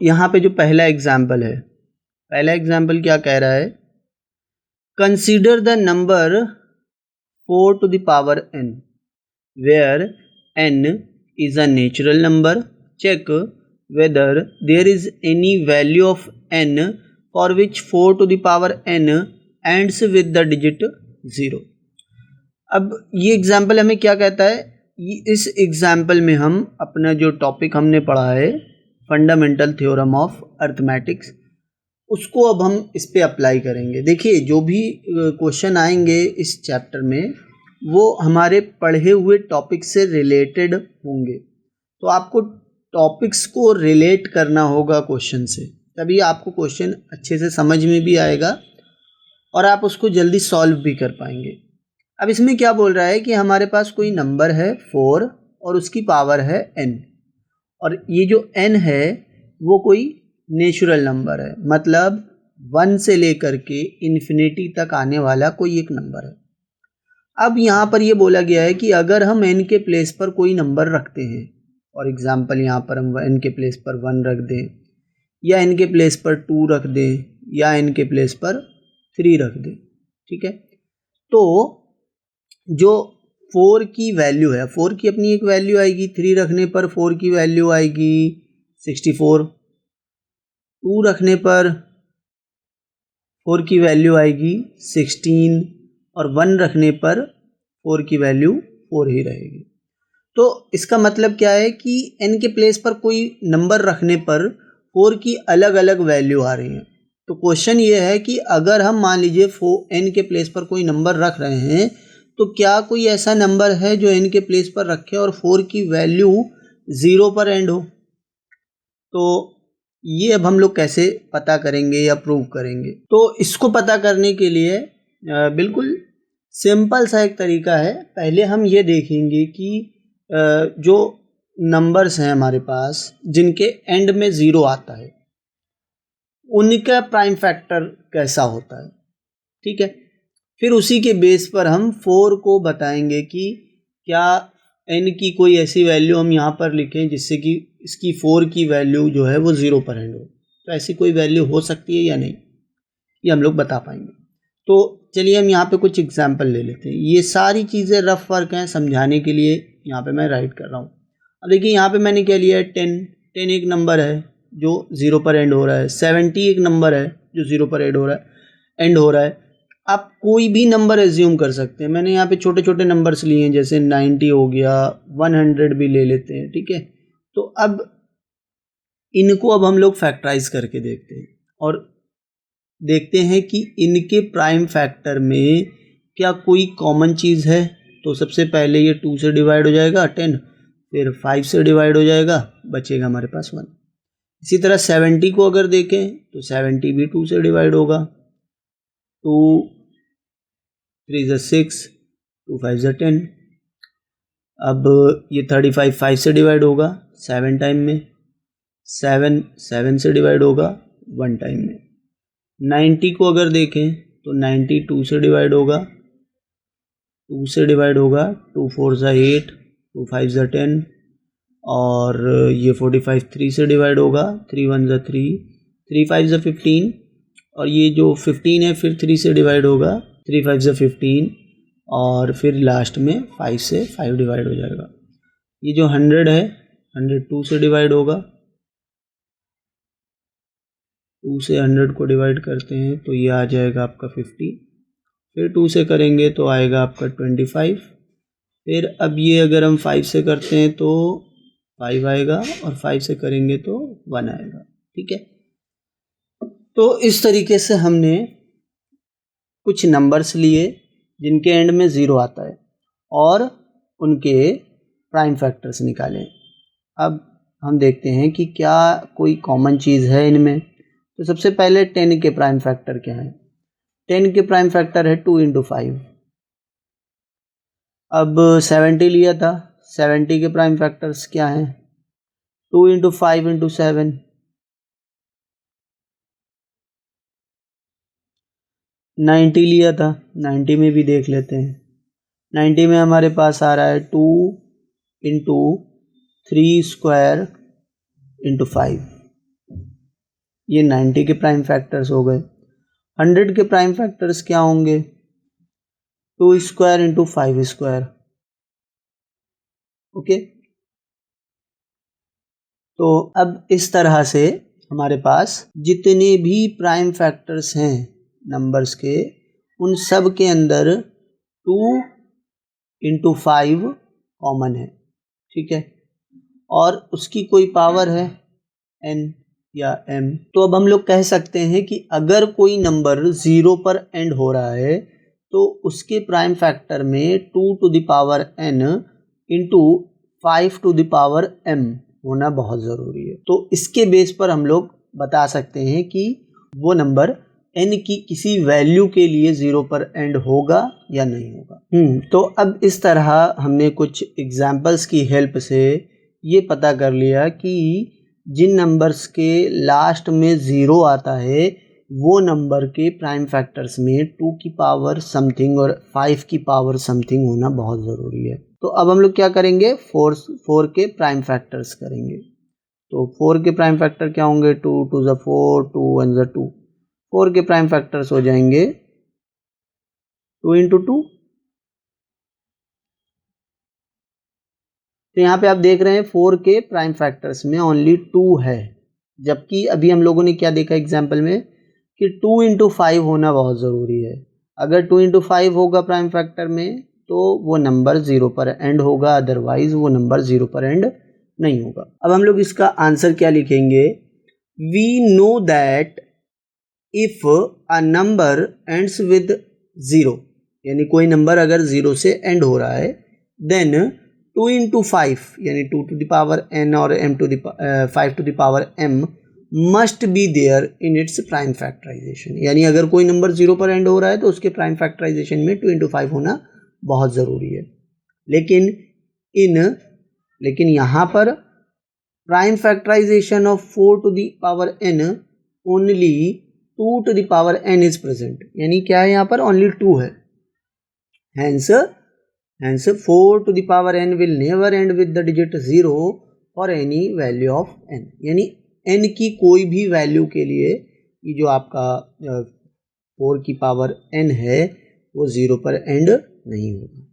यहाँ पे जो पहला एग्जाम्पल है, पहला एग्जाम्पल क्या कह रहा है, consider the number 4 to the power n where n is a natural number. Check whether there is any value of n for which 4 to the power n ends with the digit 0. अब ये example हमें क्या कहता है, इस example में हम अपना जो टॉपिक हमने पढ़ा है फंडामेंटल थ्योरम ऑफ अर्थमेटिक्स, उसको अब हम इस पे अप्लाई करेंगे। देखिए जो भी क्वेश्चन आएंगे इस चैप्टर में वो हमारे पढ़े हुए टॉपिक से रिलेटेड होंगे, तो आपको टॉपिक्स को रिलेट करना होगा क्वेश्चन से, तभी आपको क्वेश्चन अच्छे से समझ में भी आएगा और आप उसको जल्दी सॉल्व भी कर पाएंगे। अब इसमें क्या बोल रहा है कि हमारे पास कोई नंबर है 4 और उसकी पावर है n, और ये जो n है वो कोई नेचुरल नंबर है, मतलब 1 से लेकर के इन्फिनिटी तक आने वाला कोई एक नंबर है। अब यहाँ पर ये बोला गया है कि अगर हम n के प्लेस पर कोई नंबर रखते हैं, फॉर एग्जांपल यहाँ पर हम n के प्लेस पर 1 रख दें, या n के प्लेस पर 2 रख दें, या n के प्लेस पर 3 रख दें, ठीक है, तो जो 4 की वैल्यू है, 4 की अपनी एक वैल्यू आएगी, 3 रखने पर 4 की वैल्यू आएगी 64, 2 रखने पर 4 की वैल्यू आएगी 16, और 1 रखने पर 4 की वैल्यू 4 ही रहेगी। तो इसका मतलब क्या है कि n के प्लेस पर कोई नंबर रखने पर 4 की अलग अलग वैल्यू आ रही हैं। तो क्वेश्चन ये है कि अगर हम मान लीजिए n के प्लेस पर कोई नंबर रख रहे हैं, तो क्या कोई ऐसा नंबर है जो n के प्लेस पर रखे और 4 की वैल्यू 0 पर एंड हो। तो ये अब हम लोग कैसे पता करेंगे या प्रूव करेंगे, तो इसको पता करने के लिए बिल्कुल सिंपल सा एक तरीका है। पहले हम ये देखेंगे कि जो नंबर्स हैं हमारे पास जिनके एंड में 0 आता है, उनका प्राइम फैक्टर कैसा होता है, ठीक है। फिर उसी के बेस पर हम 4 को बताएंगे कि क्या n की कोई ऐसी वैल्यू हम यहाँ पर लिखें जिससे कि इसकी 4 की वैल्यू जो है वो 0 पर एंड हो। तो ऐसी कोई वैल्यू हो सकती है या नहीं, ये हम लोग बता पाएंगे। तो चलिए हम यहाँ पे कुछ एग्जाम्पल ले लेते हैं। ये सारी चीज़ें रफ वर्क हैं, समझाने के लिए यहाँ पे मैं राइट कर रहा हूँ। अब देखिए यहाँ पे मैंने क्या लिया है, 10 एक नंबर है जो 0 पर एंड हो रहा है, 70 एक नंबर है जो 0 पर एंड हो रहा है। आप कोई भी नंबर एज्यूम कर सकते हैं। मैंने यहाँ पे छोटे छोटे नंबर्स लिए हैं, जैसे 90 हो गया, 100 भी ले लेते हैं, ठीक है। तो अब इनको अब हम लोग फैक्टराइज करके देखते हैं और देखते हैं कि इनके प्राइम फैक्टर में क्या कोई कॉमन चीज़ है। तो सबसे पहले ये 2 से डिवाइड हो जाएगा 10, फिर 5 से डिवाइड हो जाएगा, बचेगा हमारे पास 1। इसी तरह 70 को अगर देखें तो 70 भी 2 से डिवाइड होगा, 2 3 ज़ा 6, 2 5 ज़ा 10। अब ये 35 5 से डिवाइड होगा 7 टाइम में, 7 7 से डिवाइड होगा 1 टाइम में। 90 को अगर देखें तो 90 2 से डिवाइड होगा, 2 से डिवाइड होगा, 2 4 ज़ा 8, 2 5 ज़ा 10, और ये 45 3 से डिवाइड होगा, 3 1 ज़ा 3, 3 5 ज़ा 15, और ये जो 15 है फिर 3 से डिवाइड होगा, 3 5 ज़ा 15, और फिर लास्ट में 5 से 5 डिवाइड हो जाएगा। ये जो 100 है, 100 2 से डिवाइड होगा, 2 से 100 को डिवाइड करते हैं तो ये आ जाएगा आपका 50, फिर 2 से करेंगे तो आएगा आपका 25, फिर अब ये अगर हम 5 से करते हैं तो 5 आएगा, और 5 से करेंगे तो 1 आएगा, ठीक है। तो इस तरीके से हमने कुछ नंबर्स लिए जिनके एंड में 0 आता है और उनके प्राइम फैक्टर्स निकालें। अब हम देखते हैं कि क्या कोई कॉमन चीज़ है इनमें। तो सबसे पहले 10 के प्राइम फैक्टर क्या हैं। 10 के प्राइम फैक्टर है 2 × 5। अब 70 लिया था, 70 के प्राइम फैक्टर्स क्या हैं, 2 × 5 × 7। 90 लिया था, 90 में भी देख लेते हैं। 90 में हमारे पास आ रहा है 2 × 3² × 5। ये 90 के प्राइम फैक्टर्स हो गए। 100 के प्राइम फैक्टर्स क्या होंगे? 2 स्क्वायर इंटू 5 स्क्वायर। ओके, तो अब इस तरह से हमारे पास जितने भी प्राइम फैक्टर्स हैं नंबर्स के, उन सब के अंदर 2 इंटू 5 कॉमन है, ठीक है, और उसकी कोई पावर है n या m। तो अब हम लोग कह सकते हैं कि अगर कोई नंबर 0 पर एंड हो रहा है तो उसके प्राइम फैक्टर में 2 to the power n into 5 to the power m होना बहुत ज़रूरी है। तो इसके बेस पर हम लोग बता सकते हैं कि वो नंबर n की किसी वैल्यू के लिए 0 पर एंड होगा या नहीं होगा। तो अब इस तरह हमने कुछ एग्जाम्पल्स की हेल्प से ये पता कर लिया कि जिन नंबर्स के लास्ट में 0 आता है वो नंबर के प्राइम फैक्टर्स में 2 की पावर समथिंग और 5 की पावर समथिंग होना बहुत ज़रूरी है। तो अब हम लोग क्या करेंगे? 4 के प्राइम फैक्टर्स करेंगे। तो 4 के प्राइम फैक्टर क्या होंगे? 2 2 ज़ा 4, 2 1 ज़ा 2। 4 के प्राइम फैक्टर्स हो जाएंगे 2 इंटू 2। तो यहाँ पे आप देख रहे हैं 4 के प्राइम फैक्टर्स में ओनली 2 है, जबकि अभी हम लोगों ने क्या देखा एग्जाम्पल में कि 2 इंटू 5 होना बहुत ज़रूरी है। अगर 2 इंटू 5 होगा प्राइम फैक्टर में तो वो नंबर 0 पर एंड होगा, अदरवाइज वो नंबर 0 पर एंड नहीं होगा। अब हम लोग इसका आंसर क्या लिखेंगे? We know that if a number ends with 0, यानी कोई नंबर अगर 0 से एंड हो रहा है, देन 2 इंटू 5 यानी 2 टू द पावर n और m to the 5 to the power m must be there in its prime factorization. यानी अगर कोई नंबर 0 पर एंड हो रहा है तो उसके प्राइम फैक्टराइजेशन में 2 इंटू 5 होना बहुत ज़रूरी है। लेकिन यहाँ पर prime factorization of 4 to the power n only 2 to the power n is present, यानी क्या है यहाँ पर? ओनली 2 है। Hence 4 to the power n will never end with the digit 0 for any value of n, यानी n की कोई भी वैल्यू के लिए ये जो आपका 4 की पावर n है वो 0 पर एंड नहीं होगा।